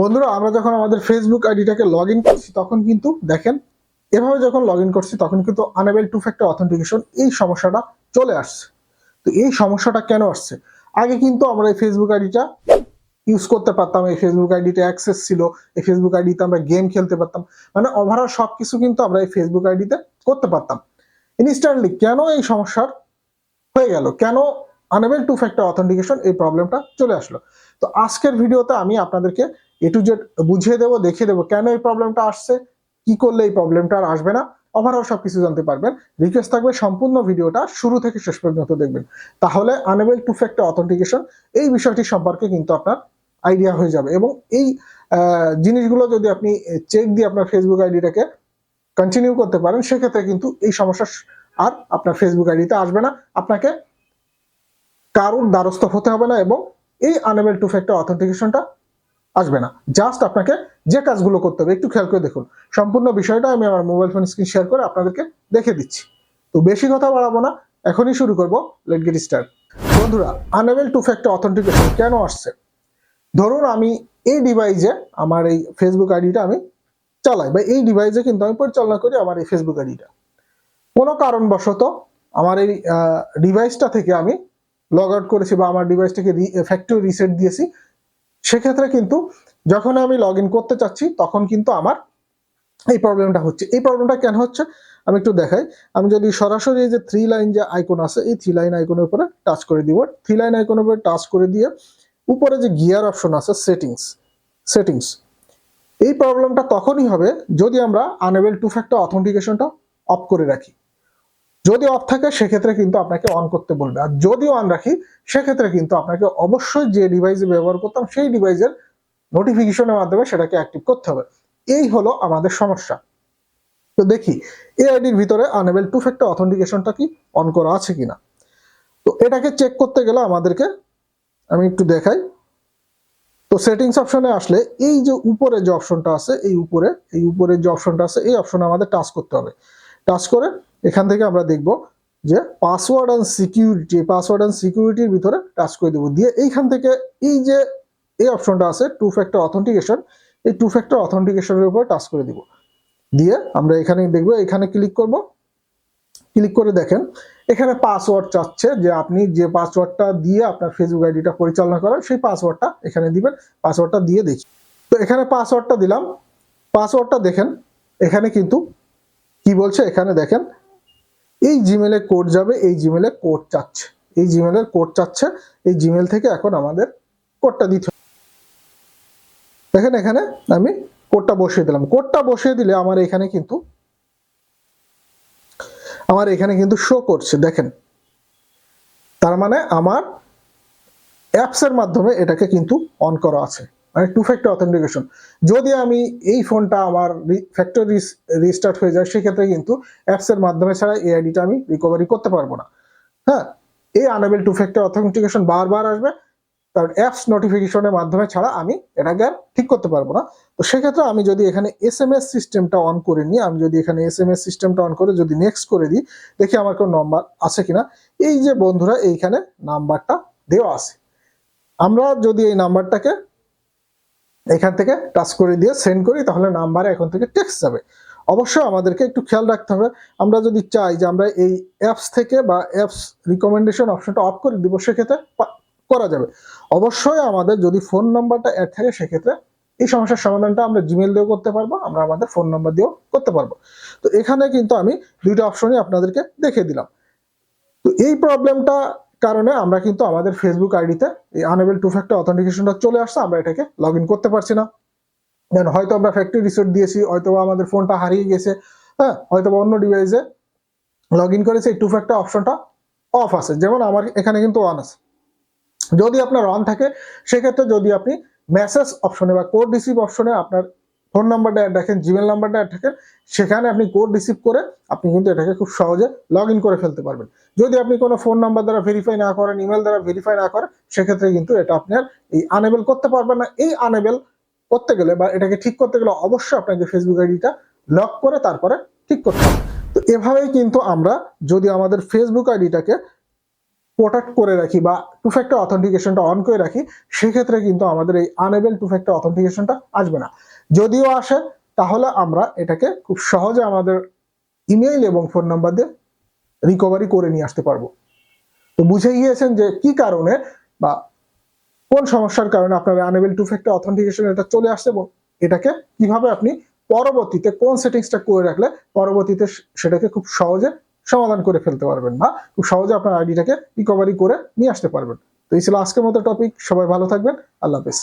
বন্ধুরা আমরা যখন আমাদের ফেসবুক আইডিটাকে লগ ইন করছি তখন কিন্তু দেখেন এভাবে যখন লগ ইন করছি তখন কিন্তু আনেবল টু ফ্যাক্টর অথেন্টিকেশন এই সমস্যাটা চলে আসছে। তো এই সমস্যাটা কেন আসছে? আগে কিন্তু আমরা এই ফেসবুক আইডিটা ইউজ করতে পারতাম, এই ফেসবুক আইডিতে অ্যাক্সেস ছিল, এই ফেসবুক আইডিতে আমরা গেম খেলতে পারতাম, মানে ওভারঅল সবকিছু কিন্তু আমরা এই ফেসবুক আইডিতে করতে পারতাম। ইনস্ট্যান্টলি কেন এই সমস্যার হয়ে গেল, কেন আনেবল টু ফ্যাক্টর অথেন্টিকেশন এই প্রবলেমটা চলে আসলো? তো আজকের ভিডিওতে আমি আপনাদেরকে এ টু জেড বুঝিয়ে দেবো, দেখিয়ে দেবো কেন এই প্রবলেমটা আসছে, কি করলে এই প্রবলেমটা আর আসবে না, ওভারঅল সবকিছু জানতে পারবেন। রিকোয়েস্ট থাকবে সম্পূর্ণ ভিডিওটা শুরু থেকে শেষ পর্যন্ত দেখবেন, তাহলে আনেবল টু ফ্যাক্টর অথেন্টিকেশন এই বিষয়টি সম্পর্কে কিন্তু আপনার আইডিয়া হয়ে যাবে। এবং এই জিনিসগুলো যদি আপনি চেক দিয়ে আপনার ফেসবুক আইডিটাকে কন্টিনিউ করতে পারেন, সেক্ষেত্রে কিন্তু এই সমস্যা আর আপনার ফেসবুক আইডিতে আসবে না, আপনাকে কারোর দ্বারস্থ হতে হবে না, এবং এই আনেবল টু ফ্যাক্টর অথেন্টিকেশনটা আসবে না। জাস্ট আপনাকে যে কাজগুলো করতে হবে একটু খেয়াল করে দেখুন। সম্পূর্ণ বিষয়টা আমি আমার মোবাইল ফোন স্ক্রিন শেয়ার করে আপনাদেরকে দেখে দিচ্ছি। তো বেশি কথা বাড়াবো না, এখনই শুরু করব। Late get start. বন্ধুরা, আনেবল টু ফ্যাক্টর অথেন্টিকেশন কেন আসছে? ধরুন আমি এই ডিভাইসে আমার এই ফেসবুক আইডিটা আমি চালাই, বা এই ডিভাইসে কিন্তু আমি পরিচালনা করি আমার এই ফেসবুক আইডিটা। কোনো কারণবশত আমার এই ডিভাইসটা থেকে আমি লগ আউট করেছি বা আমার ডিভাইসটাকে ফ্যাক্টরি রিসেট দিয়েছি, সেক্ষেত্রে কিন্তু যখন আমি লগ ইন করতে চাচ্ছি তখন কিন্তু আমার এই প্রবলেমটা হচ্ছে। এই প্রবলেমটা কেন হচ্ছে আমি একটু দেখাই। আমি যদি সরাসরি এই যে থ্রি লাইন যে আইকন আছে, এই থ্রি লাইন আইকনের উপরে টাচ করে দিব, থ্রি লাইন আইকনের উপরে টাচ করে দিয়ে উপরে যে গিয়ার অপশন আছে সেটিংস, এই প্রবলেমটা তখনই হবে যদি আমরা আনেবল টু ফ্যাক্টর অথেন্টিকেশনটা অফ করে রাখি। যদি অফ থাকে সেক্ষেত্রে কিন্তু আপনাকে অন করতে বলবে, আর যদি অন রাখি সেক্ষেত্রে কিন্তু আপনাকে অবশ্যই যে ডিভাইসে ব্যবহার করতাম সেই ডিভাইসের নোটিফিকেশনের মাধ্যমে সেটাকে অ্যাক্টিভ করতে হবে। এই হলো আমাদের সমস্যা। তো দেখি এই আইডির ভিতরে আনেবল টু ফ্যাক্টর অথেন্টিকেশনটা কি অন করা আছে কিনা। তো এটাকে চেক করতে গেলে আমাদেরকে আমি একটু দেখাই। তো সেটিংস অপশনে আসলে এই যে উপরে যে অপশনটা আছে, এই উপরে যে অপশনটা আছে এই অপশনে আমাদের টাচ করতে হবে। টাচ করে এখান থেকে আমরা দেখব যে পাসওয়ার্ড অ্যান্ড সিকিউরিটির ভিতরে টাচ করে দেবো। দিয়ে এইখান থেকে এই যে এই অপশনটা আছে টু ফ্যাক্টর অথেন্টিকেশন, এই টু ফ্যাক্টর অথেন্টিকেশনের উপর টাচ করে দিব। দিয়ে আমরা এখানে দেখব, এখানে ক্লিক করব। ক্লিক করে দেখেন এখানে পাসওয়ার্ড চাচ্ছে, যে আপনি যে পাসওয়ার্ডটা দিয়ে আপনার ফেসবুক আইডিটা পরিচালনা করেন সেই পাসওয়ার্ডটা এখানে দিবেন। পাসওয়ার্ডটা দিয়ে দেখি। তো এখানে পাসওয়ার্ডটা দিলাম। পাসওয়ার্ডটা দেখেন এখানে কিন্তু কি বলছে, এখানে দেখেন এই জিমেলে কোড যাবে, এই জিমেলে কোড চাচ্ছে, এই জিমেলের কোড চাচ্ছে, এই জিমেল থেকে এখন আমাদের কোডটা দিতে হবে। দেখেন এখানে আমি কোডটা বসিয়ে দিলাম। কোডটা বসিয়ে দিলে আমার এখানে কিন্তু শো করছে, দেখেন। তার মানে আমার অ্যাপসের মাধ্যমে এটাকে কিন্তু অন করা আছে, মানে টু ফ্যাক্টর অথেন্টিকেশন। যদি আমি এই ফোনটা আমার ফ্যাক্টরি রিস্টার্ট হয়ে যায় সেক্ষেত্রে কিন্তু অ্যাপসের মাধ্যমে ছাড়া এই আইডিটা আমি রিকভারি করতে পারবো না। হ্যাঁ, এই আনেবল টু ফ্যাক্টর অথেন্টিকেশন বারবার আসবে, কারণ অ্যাপস নোটিফিকেশনের মাধ্যমে ছাড়া আমি এটাকে আর ঠিক করতে পারবো না। তো সেক্ষেত্রে আমি যদি এখানে SMS সিস্টেমটা অন করে নিই, আমি যদি এখানে SMS সিস্টেমটা অন করে যদি নেক্সট করে দিই, দেখি আমার কোনো নাম্বার আছে কিনা। এই যে বন্ধুরা এইখানে নাম্বারটা দেওয়া আছে, আমরা যদি এই নাম্বারটাকে এখান থেকে টাচ করে দিয়ে সেন্ড করি তাহলে নাম্বারে এখন থেকে টেক্সট যাবে। অবশ্যই আমাদেরকে একটু খেয়াল রাখতে হবে, আমরা যদি চাই যে আমরা এই অ্যাপস থেকে বা অ্যাপস রিকমেন্ডেশন অপশনটা অফ করে দিব সেক্ষেত্রে করা যাবে। অবশ্যই আমাদের যদি ফোন নাম্বারটা অ্যাড থাকে সেক্ষেত্রে এই সমস্যার সমাধানটা আমরা জিমেল দিয়েও করতে পারবো, আমরা আমাদের ফোন নাম্বার দিয়েও করতে পারবো। তো এখানে কিন্তু আমি দুইটা অপশনই আপনাদেরকে দেখিয়ে দিলাম। তো এই প্রবলেমটা কারণে আমরা কিন্তু আমাদের ফেসবুক আইডিতে এই আনেবল টু ফ্যাক্টর অথেন্টিকেশনটা চলে আসছে, আমরা এটাকে লগ ইন করতে পারছি না। দেন হয়তো আমরা ফ্যাক্টরি রিসেট দিয়েছি, হয়তো আমাদের ফোনটা হারিয়ে গেছে, হ্যাঁ, হয়তো অন্য ডিভাইসে লগ ইন করেছে, এই টু ফ্যাক্টর অপশনটা অফ আছে, যেমন আমার এখানে কিন্তু অন আছে। যদি আপনার অন থাকে সেক্ষেত্রে যদি আপনি মেসেজ অপশনে বা কোড রিসিভ অপশনে আপনার ফোন নাম্বারটা অ্যাড রাখেন, জিমেল নাম্বারটা অ্যাড রাখেন, সেখানে আপনি কোড রিসিভ করে আপনি কিন্তু এটাকে খুব সহজে লগ ইন করে ফেলতে পারবেন। যদি আপনি কোনো ফোন নাম্বার দ্বারা ভেরিফাই না করেন, ইমেল দ্বারা ভেরিফাই না করেন, সেক্ষেত্রে কিন্তু এটা আপনার এই আনেবল করতে পারবেন না। এই আনেবল করতে গেলে বা এটাকে ঠিক করতে গেলে অবশ্যই আপনাকে ফেসবুক আইডিটা লক করে তারপরে ঠিক করতে হবে। তো এভাবেই কিন্তু আমরা যদি আমাদের ফেসবুক আইডিটাকে প্রোটেক্ট করে রাখি বা টু ফ্যাক্টর অথেন্টিকেশনটা অন করে রাখি, সেক্ষেত্রে কিন্তু আমাদের এই আনএবল টু ফ্যাক্টর অথেন্টিকেশনটা আসবে না। যদিও আসে তাহলে আমরা এটাকে খুব সহজে আমাদের ইমেইল এবং ফোন নাম্বার দিয়ে রিকভারি করে নিয়ে আসতে পারবো। তো বুঝে গিয়েছেন যে কি কারণে বা কোন সমস্যার কারণে আপনার আনএবল টু ফ্যাক্টর অথেন্টিকেশন এটা চলে আসছে এবং এটাকে কিভাবে আপনি পরবর্তীতে কোন সেটিংসটা করে রাখলে পরবর্তীতে সেটাকে খুব সহজে সমাধান করে ফেলতে পারবেন বা খুব সহজে আপনার আইডিটাকে রিকভারি করে নিয়ে আসতে পারবেন। তো এই ছিল আজকের মতো টপিক। সবাই ভালো থাকবেন। আল্লাহ হাফেজ।